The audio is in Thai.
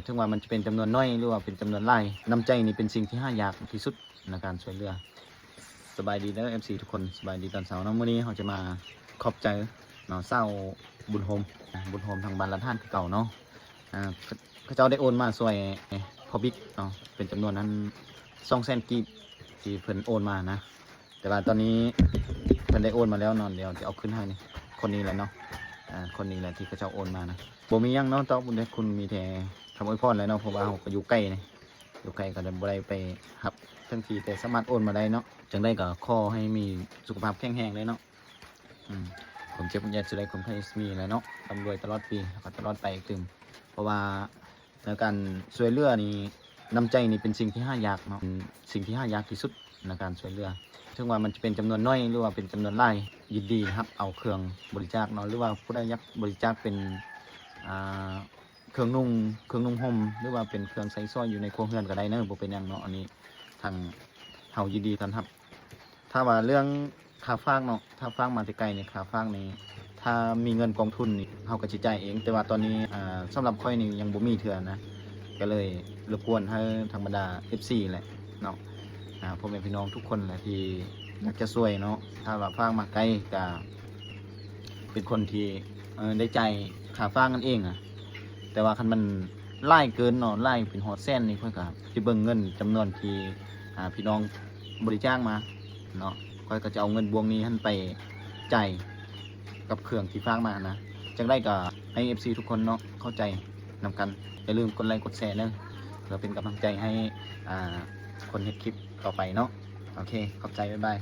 ถึงว่ามันจะเป็นจำนวนน้อยหรือว่าเป็นจำนวนหลายน้ำใจนี่เป็นสิ่งที่หายากที่สุดในการช่วยเหลือสบายดีเด้อ FC ทุกคนสบายดีตอนเช้าเนาะมื้อนี้เราจะมาขอบใจเนาะเศร้าบุญโฮมทางบ้านละท่านคือเก่าเนาะเขาเจ้าได้โอนมาช่วยพอบิ๊กเนาะเป็นจำนวนนั้น200,000 กีบที่เพิ่นโอนมานะแต่ว่าตอนนี้เพิ่นได้โอนมาแล้วเนาะเดี๋ยวจะเอาขึ้นให้นี่คนนี้แหละเนาะคนนี้แหละที่เขาเจ้าโอนมานะบ่มีหยังเนาะตอบบุญได้คุณมีแต่คำอวยพรแล้วเนาะเพราะว่าเราก็อยู่ใกล้นี่อยู่ใกล้ก็บ่ได้ไปรับทันทีแต่สามารถโอนมาได้เนาะจังได้ก็ขอให้มีสุขภาพแข็งแรงเลยเนาะผมเจ็บผมอยากจะได้คนไข้มีอะไรเนาะร่ำรวยตลอดปีแล้วก็ตลอดไปตึมเพราะว่าในการช่วยเหลือนี่น้ำใจนี่เป็นสิ่งที่หายากเนาะสิ่งที่หายากที่สุดในการช่วยเหลือถึงว่ามันจะเป็นจำนวนน้อยหรือว่าเป็นจำนวนหลายยินดีนะครับเอาเครื่องบริจาคเนาะหรือว่าผู้ใดอยากบริจาคเป็นเครื่องนุ่งห่มหรือว่าเป็นเครื่องใส่สร้อยอยู่ในครัวเรือนก็ได้เนอะบ่เป็นหยังเนาะอันนี้ทางเฮายินดีต้อนรับถ้าว่าเรื่องค่าฟางเนาะถ้าฟางมาแต่ไกลเนี่ยค่าฟางนี่ถ้ามีเงินกองทุนนี่เฮาก็สิจ่ายเองแต่ว่าตอนนี้สำหรับค่อยนี่ยังบ่มีเทื่อนะก็เลยรบกวนให้ธรรมดา FC แหละเนาะพ่อแม่พี่น้องทุกคนแหละที่อยากจะช่วยเนาะถ้าว่าฟางมาไกลก็เป็นคนที่ได้ใจายค่าฟางกันเองแต่ว่าคันมันไล่เกินเนาะไล่เป็นฮอดแสนนี่เพิ่นก็สิเบิ่งเงินจำนวนที่พี่น้องบริจาคมาเนาะค่อยก็จะเอาเงินบวงนี้ให้ไปจ่ายกับเครื่องที่ฟางมานะจังได้ก็ให้ FC ทุกคนเนาะเข้าใจนำกันอย่าลืมกดไลค์กดแชร์เด้อเพื่อเป็นกำลังใจให้คนเฮ็ดคลิปต่อไปเนาะโอเคขอบใจบ๊ายบาย